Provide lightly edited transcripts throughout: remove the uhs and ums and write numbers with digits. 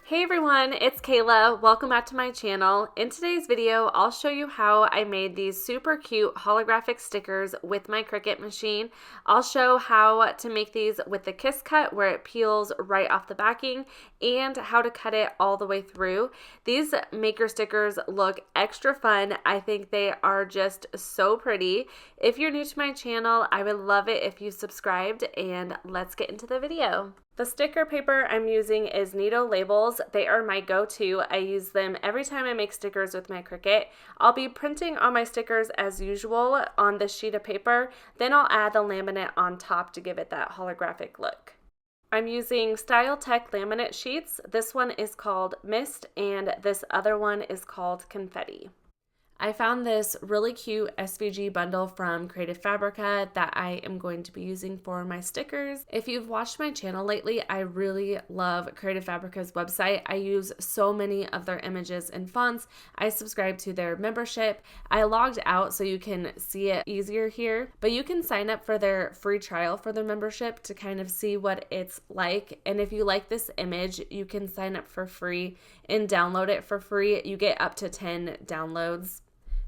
Hey everyone, it's Kayla. Welcome back to my channel. In today's video, I'll show you how I made these super cute holographic stickers with my Cricut machine. I'll show how to make these with the Kiss Cut where it peels right off the backing and how to cut it all the way through. These maker stickers look extra fun. I think they are just so pretty. If you're new to my channel, I would love it if you subscribed, and let's get into the video. The sticker paper I'm using is Nito Labels. They are my go-to. I use them every time I make stickers with my Cricut. I'll be printing on my stickers as usual on this sheet of paper. Then I'll add the laminate on top to give it that holographic look. I'm using Style Tech laminate sheets. This one is called Mist and this other one is called Confetti. I found this really cute SVG bundle from Creative Fabrica that I am going to be using for my stickers. If you've watched my channel lately, I really love Creative Fabrica's website. I use so many of their images and fonts. I subscribe to their membership. I logged out so you can see it easier here, but you can sign up for their free trial for their membership to kind of see what it's like. And if you like this image, you can sign up for free and download it for free. You get up to 10 downloads.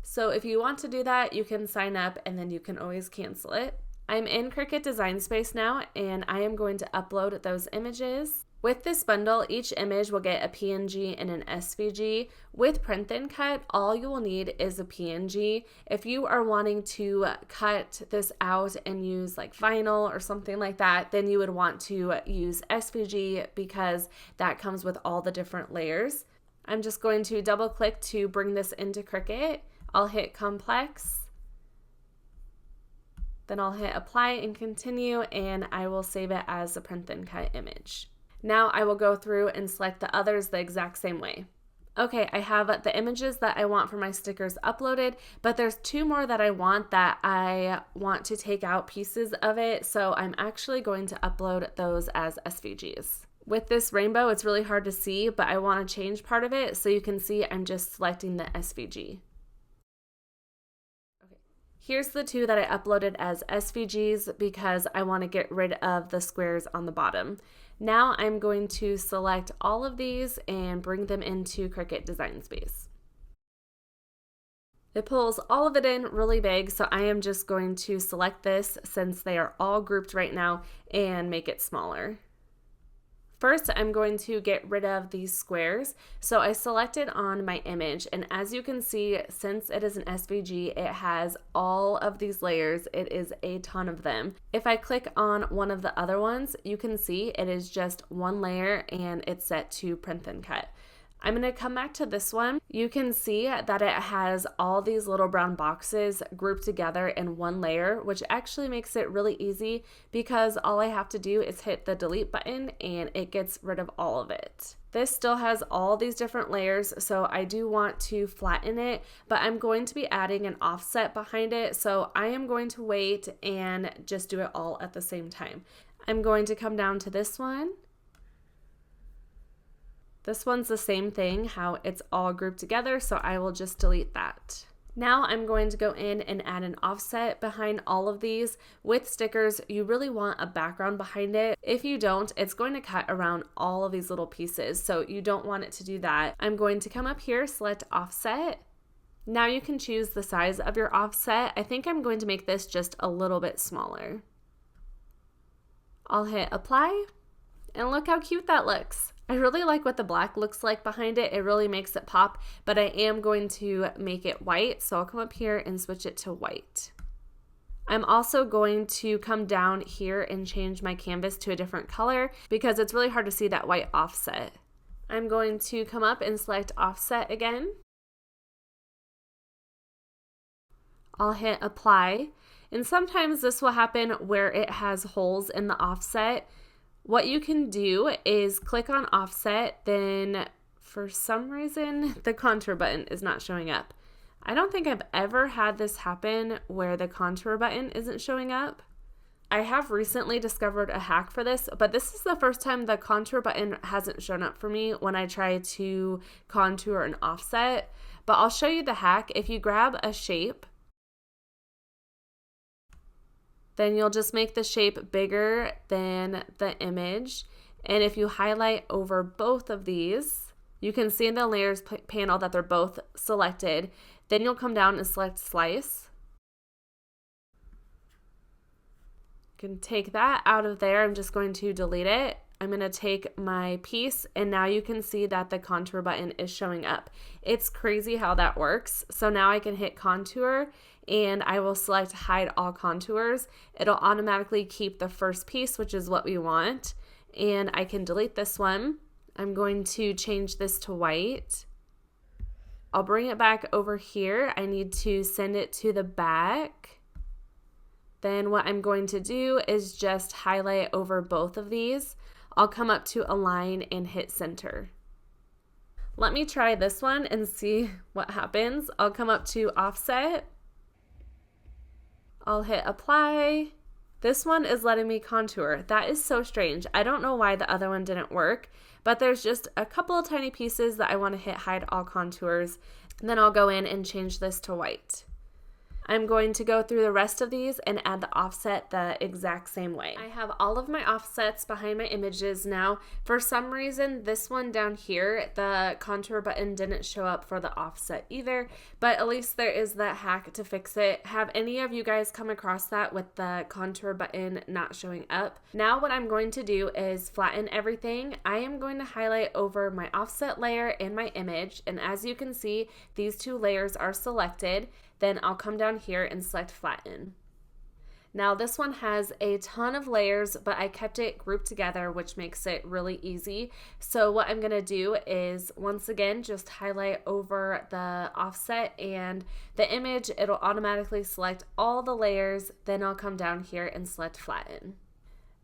So if you want to do that, you can sign up and then you can always cancel it. I'm in Cricut Design Space now and I am going to upload those images. With this bundle, each image will get a PNG and an SVG. With Print and Cut, all you will need is a PNG. If you are wanting to cut this out and use like vinyl or something like that, then you would want to use SVG because that comes with all the different layers. I'm just going to double click to bring this into Cricut. I'll hit complex, then I'll hit apply and continue, and I will save it as a print and cut image. Now I will go through and select the others the exact same way. Okay, I have the images that I want for my stickers uploaded, but there's two more that I want to take out pieces of it, so I'm actually going to upload those as SVGs. With this rainbow, it's really hard to see, but I want to change part of it so you can see I'm just selecting the SVG. Here's the two that I uploaded as SVGs because I want to get rid of the squares on the bottom. Now I'm going to select all of these and bring them into Cricut Design Space. It pulls all of it in really big, so I am just going to select this since they are all grouped right now and make it smaller. First, I'm going to get rid of these squares. So I selected on my image, and as you can see, since it is an SVG, it has all of these layers. It is a ton of them. If I click on one of the other ones, you can see it is just one layer and it's set to print and cut. I'm going to come back to this one. You can see that it has all these little brown boxes grouped together in one layer, which actually makes it really easy because all I have to do is hit the delete button and it gets rid of all of it. This still has all these different layers, so I do want to flatten it, but I'm going to be adding an offset behind it, so I am going to wait and just do it all at the same time. I'm going to come down to this one. This one's the same thing, how it's all grouped together, so I will just delete that. Now I'm going to go in and add an offset behind all of these. With stickers, you really want a background behind it. If you don't, it's going to cut around all of these little pieces, so you don't want it to do that. I'm going to come up here, select offset. Now you can choose the size of your offset. I think I'm going to make this just a little bit smaller. I'll hit apply, and look how cute that looks. I really like what the black looks like behind it. It really makes it pop, but I am going to make it white, so I'll come up here and switch it to white. I'm also going to come down here and change my canvas to a different color because it's really hard to see that white offset. I'm going to come up and select offset again. I'll hit apply, and sometimes this will happen where it has holes in the offset. What you can do is click on offset, then for some reason the contour button is not showing up. I don't think I've ever had this happen where the contour button isn't showing up. I have recently discovered a hack for this, but this is the first time the contour button hasn't shown up for me when I try to contour an offset. But I'll show you the hack. If you grab a shape, then you'll just make the shape bigger than the image And if you highlight over both of these, you can see in the layers panel that they're both selected. Then you'll come down and select slice. You can take that out of there. I'm just going to delete it. I'm going to take my piece, and now you can see that the contour button is showing up. It's crazy how that works. So now I can hit contour and I will select hide all contours. It'll automatically keep the first piece, which is what we want. And I can delete this one. I'm going to change this to white. I'll bring it back over here. I need to send it to the back. Then what I'm going to do is just highlight over both of these. I'll come up to align and hit center. Let me try this one and see what happens. I'll come up to offset. I'll hit apply. This one is letting me contour. That is so strange. I don't know why the other one didn't work, but there's just a couple of tiny pieces that I want to hit hide all contours. And then I'll go in and change this to white. I'm going to go through the rest of these and add the offset the exact same way. I have all of my offsets behind my images now. For some reason, this one down here, the contour button didn't show up for the offset either, but at least there is that hack to fix it. Have any of you guys come across that with the contour button not showing up? Now what I'm going to do is flatten everything. I am going to highlight over my offset layer and my image, and as you can see, these two layers are selected. Then I'll come down here and select flatten. Now this one has a ton of layers, but I kept it grouped together, which makes it really easy. So what I'm gonna do is once again, just highlight over the offset and the image. It'll automatically select all the layers. Then I'll come down here and select flatten.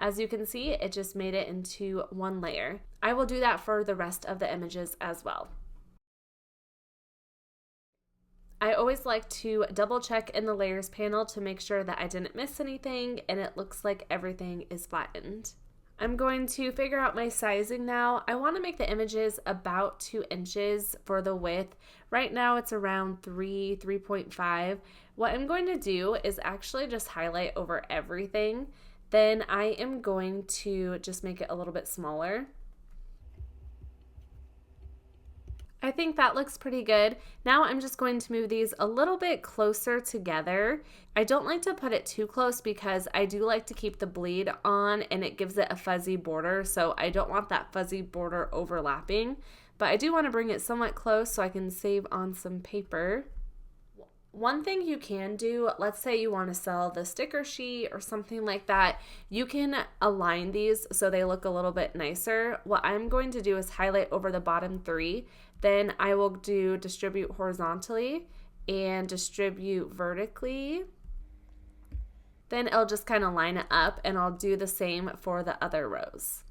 As you can see, it just made it into one layer. I will do that for the rest of the images as well. I always like to double check in the layers panel to make sure that I didn't miss anything and it looks like everything is flattened. I'm going to figure out my sizing now. I want to make the images about 2 inches for the width. Right now it's around 3.5. What I'm going to do is actually just highlight over everything. Then I am going to just make it a little bit smaller. I think that looks pretty good. Now I'm just going to move these a little bit closer together. I don't like to put it too close because I do like to keep the bleed on and it gives it a fuzzy border, so I don't want that fuzzy border overlapping. But I do want to bring it somewhat close so I can save on some paper. One thing you can do, let's say you want to sell the sticker sheet or something like that, you can align these so they look a little bit nicer. What I'm going to do is highlight over the bottom 3. Then I will do distribute horizontally and distribute vertically. Then it'll just kind of line it up, and I'll do the same for the other rows.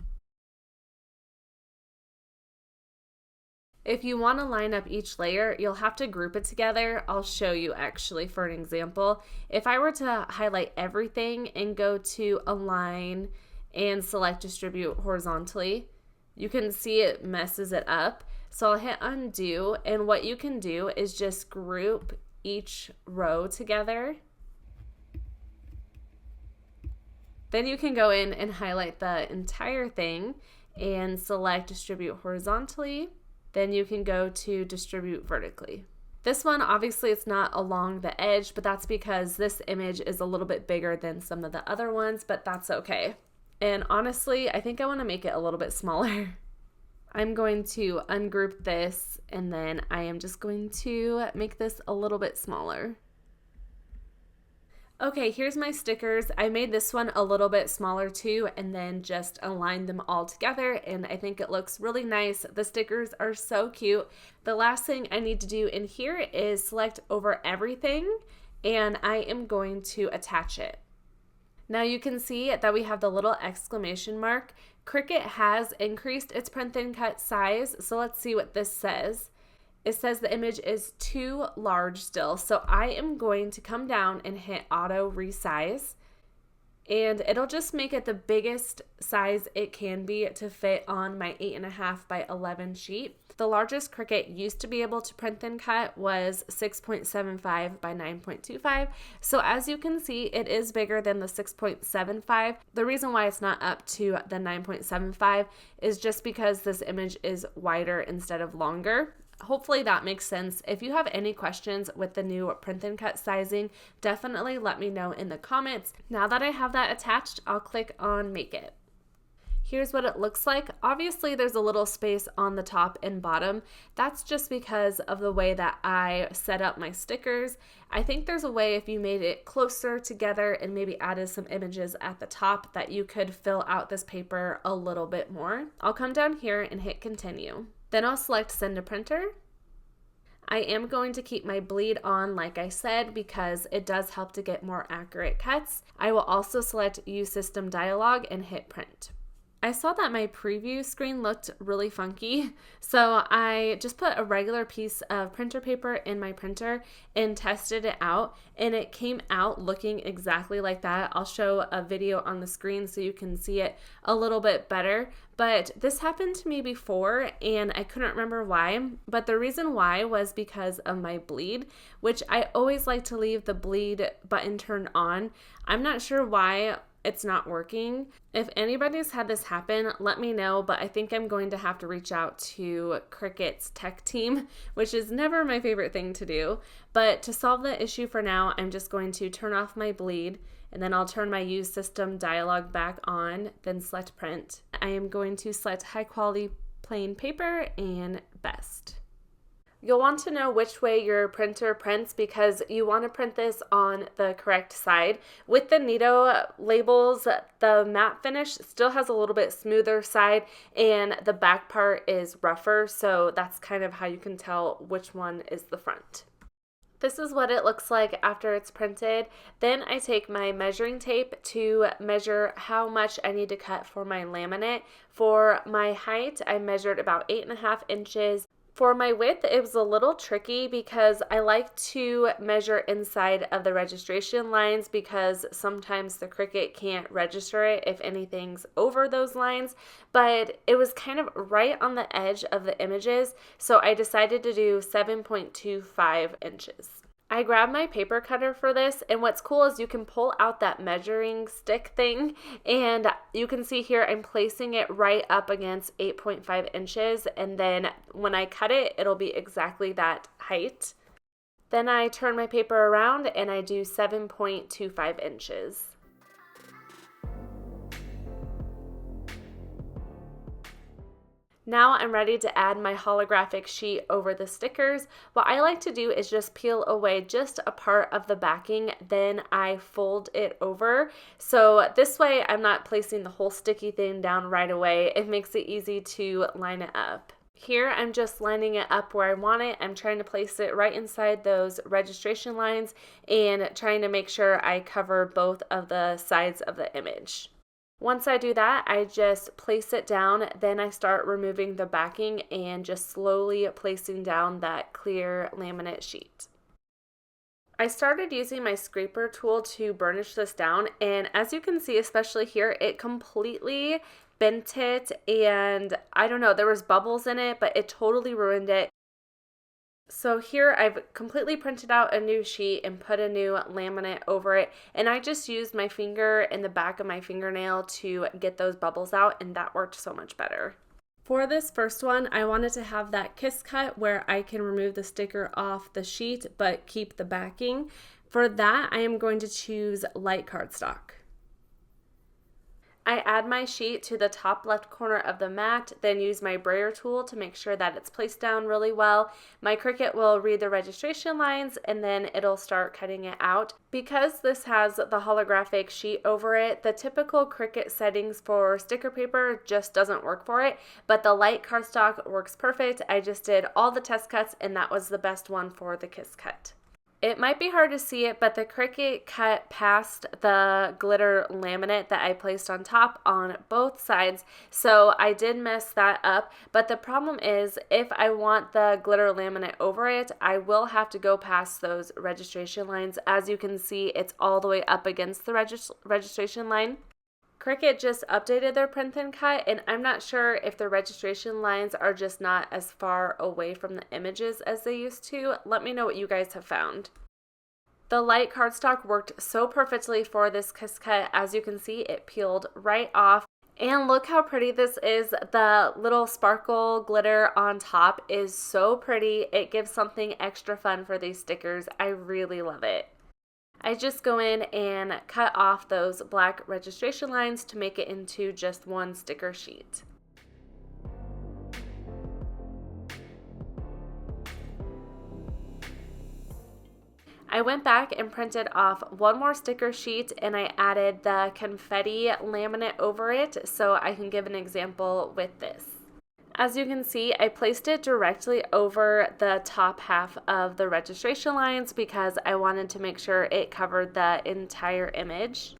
If you want to line up each layer, you'll have to group it together. I'll show you actually for an example. If I were to highlight everything and go to align and select distribute horizontally, you can see it messes it up. So I'll hit undo, and what you can do is just group each row together. Then you can go in and highlight the entire thing and select distribute horizontally. Then you can go to distribute vertically. This one, obviously it's not along the edge, but that's because this image is a little bit bigger than some of the other ones, but that's okay. And honestly, I think I want to make it a little bit smaller. I'm going to ungroup this, and then I am just going to make this a little bit smaller. Okay, here's my stickers. I made this one a little bit smaller too, and then just aligned them all together, and I think it looks really nice. The stickers are so cute. The last thing I need to do in here is select over everything, and I am going to attach it. Now you can see that we have the little exclamation mark. Cricut has increased its print thin cut size, so let's see what this says. It says the image is too large still, so I am going to come down and hit auto resize. and it'll just make it the biggest size it can be to fit on my 8.5 by 11 sheet. The largest Cricut used to be able to print and cut was 6.75 by 9.25. So as you can see, it is bigger than the 6.75. The reason why it's not up to the 9.75 is just because this image is wider instead of longer. Hopefully that makes sense. If you have any questions with the new print and cut sizing, definitely let me know in the comments. Now that I have that attached, I'll click on Make It. Here's what it looks like. Obviously, there's a little space on the top and bottom. That's just because of the way that I set up my stickers. I think there's a way if you made it closer together and maybe added some images at the top that you could fill out this paper a little bit more. I'll come down here and hit Continue. Then I'll select Send to Printer. I am going to keep my bleed on, like I said, because it does help to get more accurate cuts. I will also select Use System Dialog and hit Print. I saw that my preview screen looked really funky, so I just put a regular piece of printer paper in my printer and tested it out, and it came out looking exactly like that. I'll show a video on the screen so you can see it a little bit better, but this happened to me before and I couldn't remember why, but the reason why was because of my bleed, which I always like to leave the bleed button turned on. I'm not sure why it's not working. If anybody's had this happen, let me know, but I think I'm going to have to reach out to Cricut's tech team, which is never my favorite thing to do. But to solve the issue for now, I'm just going to turn off my bleed, and then I'll turn my Use System dialog back on, then select Print. I am going to select High Quality Plain Paper and Best. You'll want to know which way your printer prints because you want to print this on the correct side. With the Nito labels, the matte finish still has a little bit smoother side and the back part is rougher, so that's kind of how you can tell which one is the front. This is what it looks like after it's printed. Then I take my measuring tape to measure how much I need to cut for my laminate. For my height, I measured about 8.5 inches. For my width, it was a little tricky because I like to measure inside of the registration lines because sometimes the Cricut can't register it if anything's over those lines, but it was kind of right on the edge of the images, so I decided to do 7.25 inches. I grabbed my paper cutter for this, and what's cool is you can pull out that measuring stick thing, and you can see here I'm placing it right up against 8.5 inches, and then when I cut it, it'll be exactly that height. Then I turn my paper around and I do 7.25 inches. Now I'm ready to add my holographic sheet over the stickers. What I like to do is just peel away just a part of the backing, then I fold it over. So this way I'm not placing the whole sticky thing down right away. It makes it easy to line it up. Here I'm just lining it up where I want it. I'm trying to place it right inside those registration lines and trying to make sure I cover both of the sides of the image. Once I do that, I just place it down, then I start removing the backing and just slowly placing down that clear laminate sheet. I started using my scraper tool to burnish this down, and as you can see, especially here, it completely bent it, and I don't know, there was bubbles in it, but it totally ruined it. So here I've completely printed out a new sheet and put a new laminate over it, and I just used my finger and the back of my fingernail to get those bubbles out, and that worked so much better. For this first one, I wanted to have that kiss cut where I can remove the sticker off the sheet but keep the backing. For that, I am going to choose light cardstock. I add my sheet to the top left corner of the mat, then use my brayer tool to make sure that it's placed down really well. My Cricut will read the registration lines and then it'll start cutting it out. Because this has the holographic sheet over it, the typical Cricut settings for sticker paper just doesn't work for it, but the light cardstock works perfect. I just did all the test cuts and that was the best one for the kiss cut. It might be hard to see it, but the Cricut cut past the glitter laminate that I placed on top on both sides, so I did mess that up. But the problem is, if I want the glitter laminate over it, I will have to go past those registration lines. As you can see, it's all the way up against the registration line. Cricut just updated their print and cut, and I'm not sure if the registration lines are just not as far away from the images as they used to. Let me know what you guys have found. The light cardstock worked so perfectly for this kiss cut. As you can see, it peeled right off. And look how pretty this is. The little sparkle glitter on top is so pretty. It gives something extra fun for these stickers. I really love it. I just go in and cut off those black registration lines to make it into just one sticker sheet. I went back and printed off one more sticker sheet, and I added the confetti laminate over it so I can give an example with this. As you can see, I placed it directly over the top half of the registration lines because I wanted to make sure it covered the entire image.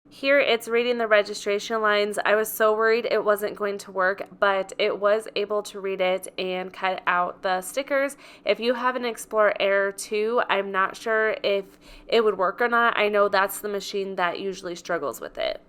Here it's reading the registration lines. I was so worried it wasn't going to work, but it was able to read it and cut out the stickers. If you have an Explorer Error 2, I'm not sure if it would work or not. I know that's the machine that usually struggles with it.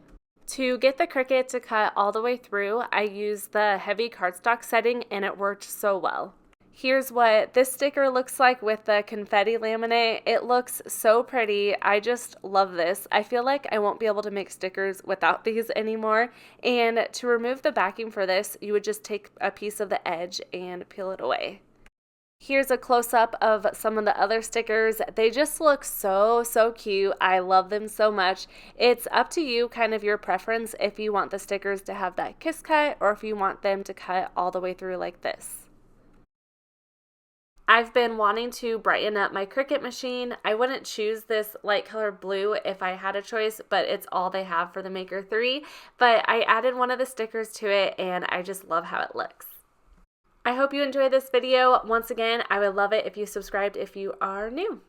To get the Cricut to cut all the way through, I used the heavy cardstock setting and it worked so well. Here's what this sticker looks like with the confetti laminate. It looks so pretty. I just love this. I feel like I won't be able to make stickers without these anymore. And to remove the backing for this, you would just take a piece of the edge and peel it away. Here's a close-up of some of the other stickers. They just look so cute. I love them so much. It's up to you, kind of your preference, if you want the stickers to have that kiss cut or if you want them to cut all the way through like this. I've been wanting to brighten up my Cricut machine. I wouldn't choose this light color blue if I had a choice, but it's all they have for the Maker 3. But I added one of the stickers to it and I just love how it looks. I hope you enjoyed this video. Once again, I would love it if you subscribed if you are new.